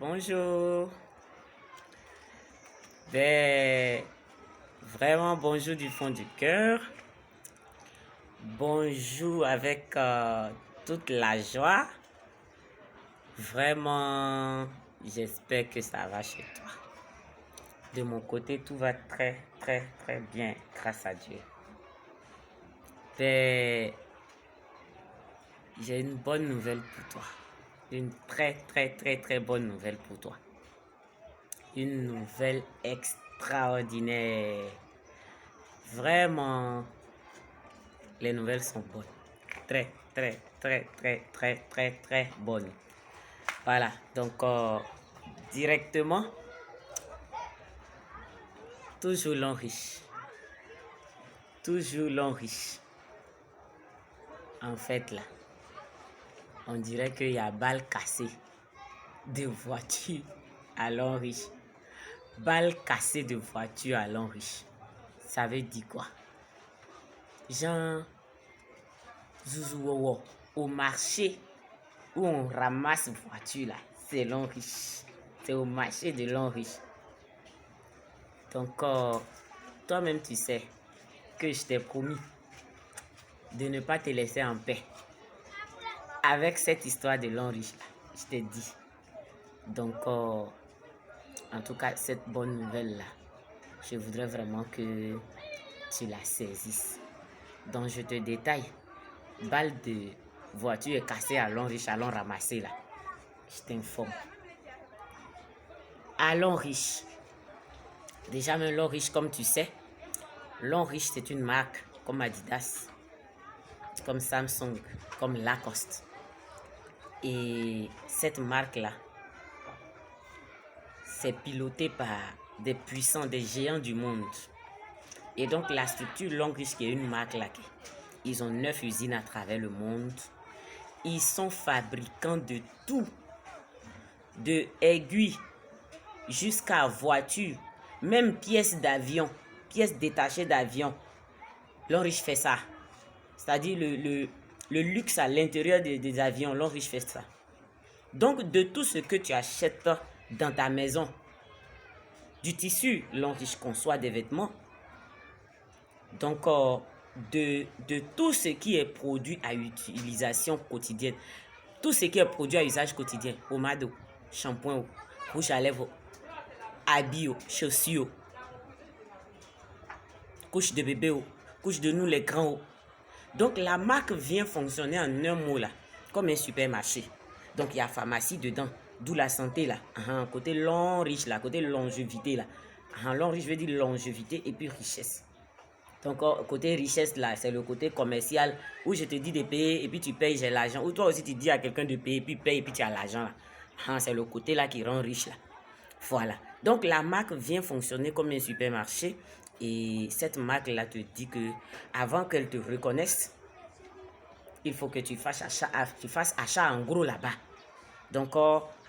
Bonjour. Ben, vraiment bonjour du fond du cœur. Bonjour avec toute la joie. Vraiment, j'espère que ça va chez toi. De mon côté, tout va très, très, très bien, grâce à Dieu. Ben, j'ai une bonne nouvelle pour toi. Une très, très, très, très bonne nouvelle pour toi. Une nouvelle extraordinaire. Vraiment, les nouvelles sont bonnes. Très, très, très, très, très, très, très bonnes. Voilà, donc directement, toujours l'homme riche. Toujours l'homme riche. En fait, là, on dirait qu'il y a balle cassée de voiture à l'homme riche. Balle cassée de voiture à l'homme riche. Ça veut dire quoi? Jean Zouzouowo, au marché où on ramasse voiture là, c'est l'homme riche. C'est au marché de l'homme riche. Donc, toi-même, tu sais que je t'ai promis de ne pas te laisser en paix. Avec cette histoire de l'homme riche là, je t'ai dit. Donc, en tout cas, cette bonne nouvelle là, je voudrais vraiment que tu la saisisses. Donc, je te détaille. Balle de voiture est cassée à l'homme riche, à l'homme ramassé là. Je t'informe. À l'homme riche. Déjà, même l'homme riche, comme tu sais, l'homme riche, c'est une marque comme Adidas, comme Samsung, comme Lacoste. Et cette marque-là, c'est piloté par des puissants, des géants du monde. Et donc la structure Long Riche, qui est une marque là, ils ont 9 usines à travers le monde. Ils sont fabricants de tout, de aiguilles jusqu'à voitures, même pièces d'avion, pièces détachées d'avion. Long Riche fait ça. C'est-à-dire le luxe à l'intérieur des avions, Long Riche fait ça. Donc de tout ce que tu achètes dans ta maison, du tissu, Long Riche conçoit des vêtements. Donc, de tout ce qui est produit à utilisation quotidienne, tout ce qui est produit à usage quotidien, pommade, shampoing, rouge à lèvres, habits, chaussures, couche de bébé, couche de nous les grands. Donc, la marque vient fonctionner en un mot là, comme un supermarché. Donc, il y a pharmacie dedans, d'où la santé là, côté long riche là, côté longévité là. Long riche veut dire longévité et puis richesse. Donc, côté richesse, là, c'est le côté commercial où je te dis de payer et puis tu payes, j'ai l'argent. Ou toi aussi, tu dis à quelqu'un de payer, puis paye et puis tu as l'argent. Là. C'est le côté là qui rend riche. Là. Voilà. Donc, la marque vient fonctionner comme un supermarché. Et cette marque-là te dit que avant qu'elle te reconnaisse, il faut que tu fasses achat en gros là-bas. Donc,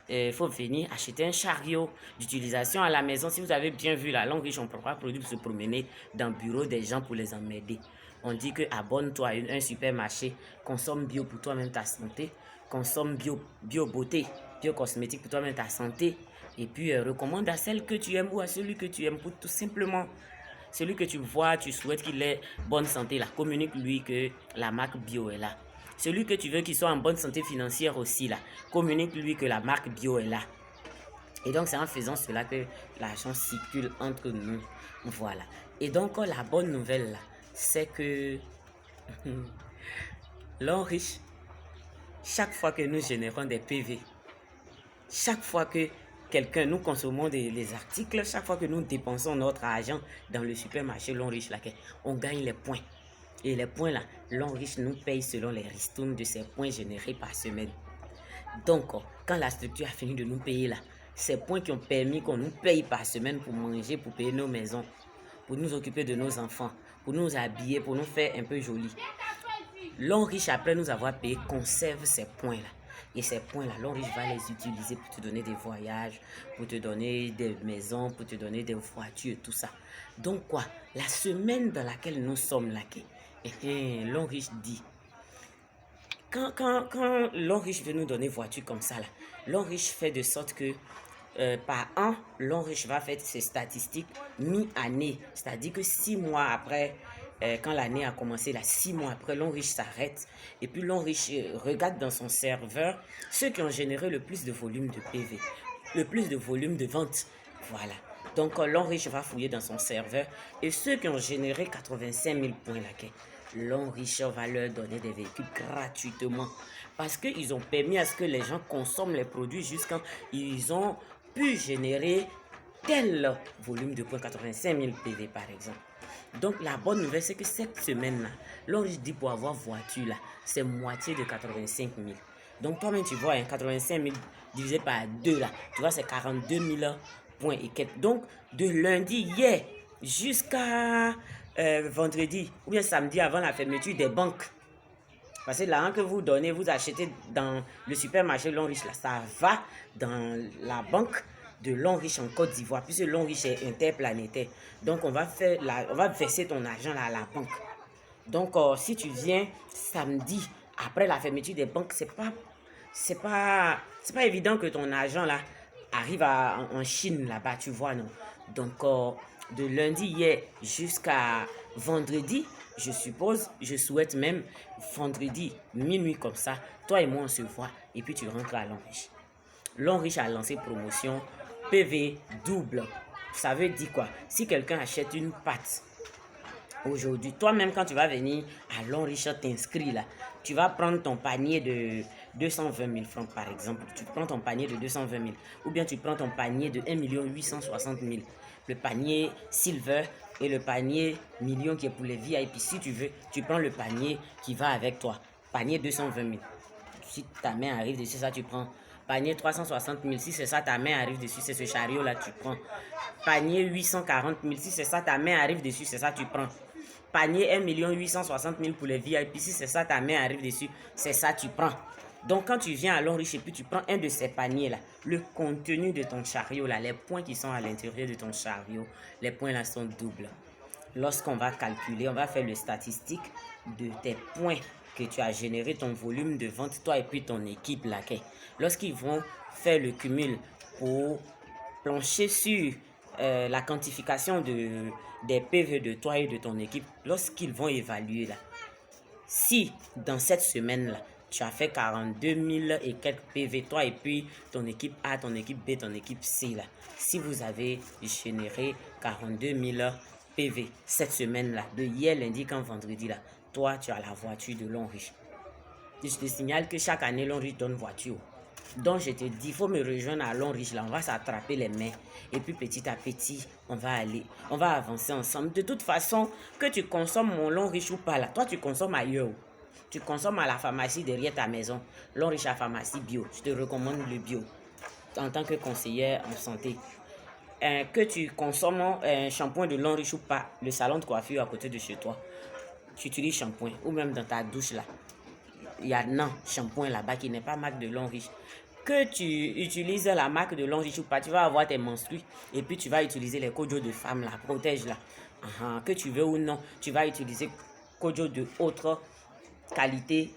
il faut venir acheter un chariot d'utilisation à la maison. Si vous avez bien vu la Long Riche, on ne peut pas produire pour se promener dans le bureau des gens pour les emmerder. On dit que abonne-toi à un supermarché, consomme bio pour toi-même ta santé, consomme bio beauté, bio cosmétique pour toi-même ta santé, et puis recommande à celle que tu aimes ou à celui que tu aimes pour tout simplement. Celui que tu vois, tu souhaites qu'il ait bonne santé, là, communique-lui que la marque bio est là. Celui que tu veux qu'il soit en bonne santé financière aussi, là, communique-lui que la marque bio est là. Et donc, c'est en faisant cela que l'argent circule entre nous. Voilà. Et donc, la bonne nouvelle, là, c'est que l'homme riche, chaque fois que nous générons des PV, chaque fois que nous consommons des articles, chaque fois que nous dépensons notre argent dans le supermarché Long Riche, là, on gagne les points. Et les points là, Long Riche nous paye selon les ristournes de ces points générés par semaine. Donc, quand la structure a fini de nous payer là, ces points qui ont permis qu'on nous paye par semaine pour manger, pour payer nos maisons, pour nous occuper de nos enfants, pour nous habiller, pour nous faire un peu joli. Long Riche, après nous avoir payé, conserve ces points-là. Et ces points-là, Long Riche va les utiliser pour te donner des voyages, pour te donner des maisons, pour te donner des voitures, tout ça. Donc quoi, la semaine dans laquelle nous sommes là, Long Riche dit, Quand l'homme riche veut nous donner voiture comme ça, là, l'homme riche fait de sorte que par an, l'homme riche va faire ses statistiques mi-année. C'est-à-dire que 6 mois après, quand l'année a commencé, là, 6 mois après, l'homme riche s'arrête. Et puis l'homme riche regarde dans son serveur ceux qui ont généré le plus de volume de PV, le plus de volume de vente. Voilà. Donc l'homme riche va fouiller dans son serveur et ceux qui ont généré 85 000 points là, l'homme riche va leur donner des véhicules gratuitement parce qu'ils ont permis à ce que les gens consomment les produits jusqu'à ils ont pu générer tel volume de points, 85 000 PV par exemple. Donc la bonne nouvelle, c'est que cette semaine-là, l'homme riche dit pour avoir voiture, là, c'est moitié de 85 000. Donc toi-même, tu vois, hein, 85 000 divisé par 2, là, tu vois, c'est 42 000 points et quelques. Donc, de lundi, hier, jusqu'à vendredi, ou bien samedi avant la fermeture des banques, parce que l'argent que vous donnez, vous achetez dans le supermarché Long Riche, là, ça va dans la banque de Long Riche en Côte d'Ivoire, puisque Long Riche est interplanétaire. Donc, on va verser ton argent là, à la banque. Donc, si tu viens samedi, après la fermeture des banques, c'est pas évident que ton argent là arrive en Chine là-bas, tu vois, non? Donc, de lundi hier jusqu'à vendredi, je suppose, je souhaite même vendredi, minuit comme ça, toi et moi on se voit et puis tu rentres à Long-Riche. Long-Riche a lancé promotion PV double. Ça veut dire quoi? Si quelqu'un achète une pâte aujourd'hui, toi-même quand tu vas venir à Long-Riche t'inscris là, tu vas prendre ton panier de 220 000 francs par exemple. Tu prends ton panier de 220 000 ou bien tu prends ton panier de 1 860 000. Le panier Silver et le panier million qui est pour les VIP. Si tu veux, tu prends le panier qui va avec toi. Panier 220 000. Si ta main arrive dessus, ça tu prends. Panier 360 000, si c'est ça ta main arrive dessus, c'est ce chariot là tu prends. Panier 840 000, si c'est ça ta main arrive dessus, c'est ça tu prends. Panier 1 860 000 pour les VIP, si c'est ça ta main arrive dessus, c'est ça tu prends. Donc quand tu viens à Long-Riche et puis tu prends un de ces paniers là, le contenu de ton chariot là, les points qui sont à l'intérieur de ton chariot, les points là sont doubles. Lorsqu'on va calculer, on va faire le statistique de tes points que tu as généré, ton volume de vente, toi et puis ton équipe là. Lorsqu'ils vont faire le cumul pour plancher sur la quantification des PV de toi et de ton équipe, lorsqu'ils vont évaluer là, si dans cette semaine-là, tu as fait 42 000 et quelques PV, toi et puis ton équipe A, ton équipe B, ton équipe C, là, si vous avez généré 42 000 PV cette semaine-là, de hier lundi qu'en vendredi, là, toi, tu as la voiture de Long-Riche. Je te signale que chaque année, Long-Riche donne voiture. Donc, je te dis, il faut me rejoindre à Long-Riche, là, on va s'attraper les mains. Et puis, petit à petit, on va avancer ensemble. De toute façon, que tu consommes mon Long-Riche ou pas, là, toi, tu consommes ailleurs. Tu consommes à la pharmacie derrière ta maison. Long-Riche à pharmacie bio. Je te recommande le bio en tant que conseillère en santé. Que tu consommes un shampoing de Long-Riche ou pas, le salon de coiffure à côté de chez toi, tu utilises shampoing ou même dans ta douche là. Il y a un shampoing là-bas qui n'est pas marque de Long-Riche. Que tu utilises la marque de Long-Riche ou pas, tu vas avoir tes menstrues et puis tu vas utiliser les Kojo de femme là, protège là. Que tu veux ou non, tu vas utiliser Kojo de autre qualité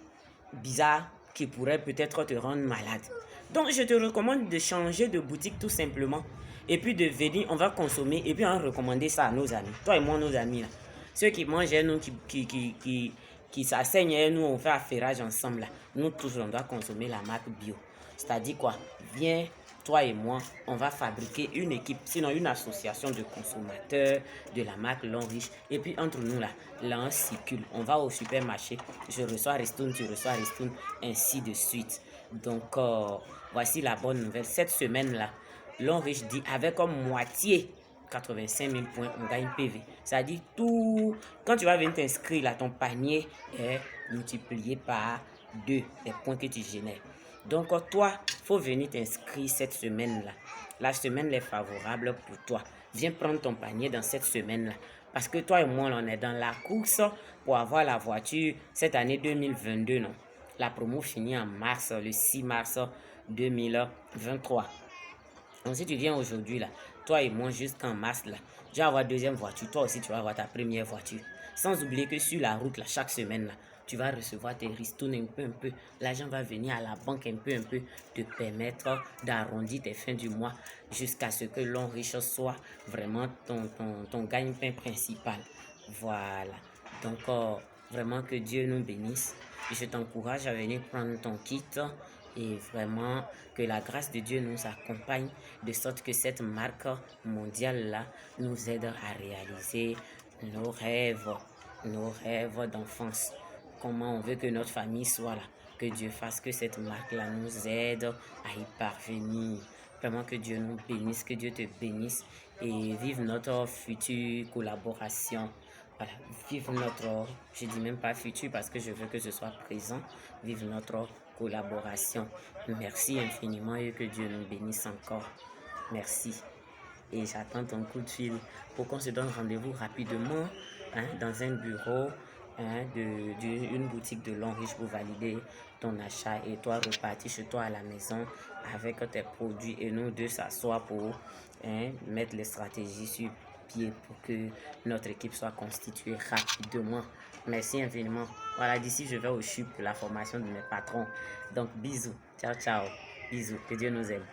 bizarre qui pourrait peut-être te rendre malade. Donc je te recommande de changer de boutique tout simplement et puis de venir, on va consommer et puis on va recommander ça à nos amis. Toi et moi, nos amis là. Ceux qui mangent, nous qui s'asseignent, nous on fait affairage ensemble là. Nous tous on doit consommer la marque bio. C'est-à-dire quoi? Viens, toi et moi, on va fabriquer une équipe, sinon une association de consommateurs de la marque Long-Riche. Et puis entre nous là, on circule. On va au supermarché, je reçois Ristoun, tu reçois Ristoun, ainsi de suite. Donc voici la bonne nouvelle. Cette semaine là, Long-Riche dit avec comme moitié 85 000 points, on gagne PV. C'est-à-dire tout, quand tu vas venir t'inscrire là, ton panier est multiplié par 2 les points que tu génères. Donc toi, il faut venir t'inscrire cette semaine-là. La semaine est favorable pour toi. Viens prendre ton panier dans cette semaine-là. Parce que toi et moi, on est dans la course pour avoir la voiture cette année 2022, non? La promo finit en mars, le 6 mars 2023. Donc si tu viens aujourd'hui là, toi et moi jusqu'en mars là, je vais avoir deuxième voiture. Toi aussi tu vas avoir ta première voiture. Sans oublier que sur la route là, chaque semaine là, tu vas recevoir tes ristournes un peu. L'argent va venir à la banque un peu, te permettre d'arrondir tes fins du mois jusqu'à ce que l'homme riche soit vraiment ton gagne-pain principal. Voilà. Donc, vraiment que Dieu nous bénisse. Je t'encourage à venir prendre ton kit et vraiment que la grâce de Dieu nous accompagne de sorte que cette marque mondiale-là nous aide à réaliser nos rêves d'enfance. Comment on veut que notre famille soit là. Que Dieu fasse que cette marque-là nous aide à y parvenir. Vraiment que Dieu nous bénisse, que Dieu te bénisse et vive notre future collaboration. Voilà, vive notre, je dis même pas futur parce que je veux que ce soit présent, vive notre collaboration. Merci infiniment et que Dieu nous bénisse encore. Merci. Et j'attends ton coup de fil pour qu'on se donne rendez-vous rapidement dans un bureau d'une boutique de Long Riche pour valider ton achat et toi repartir chez toi à la maison avec tes produits et nous deux s'asseoir pour mettre les stratégies sur pied pour que notre équipe soit constituée rapidement. Merci infiniment. Voilà, d'ici je vais au CHUP pour la formation de mes patrons. Donc bisous, ciao ciao, bisous, que Dieu nous aime.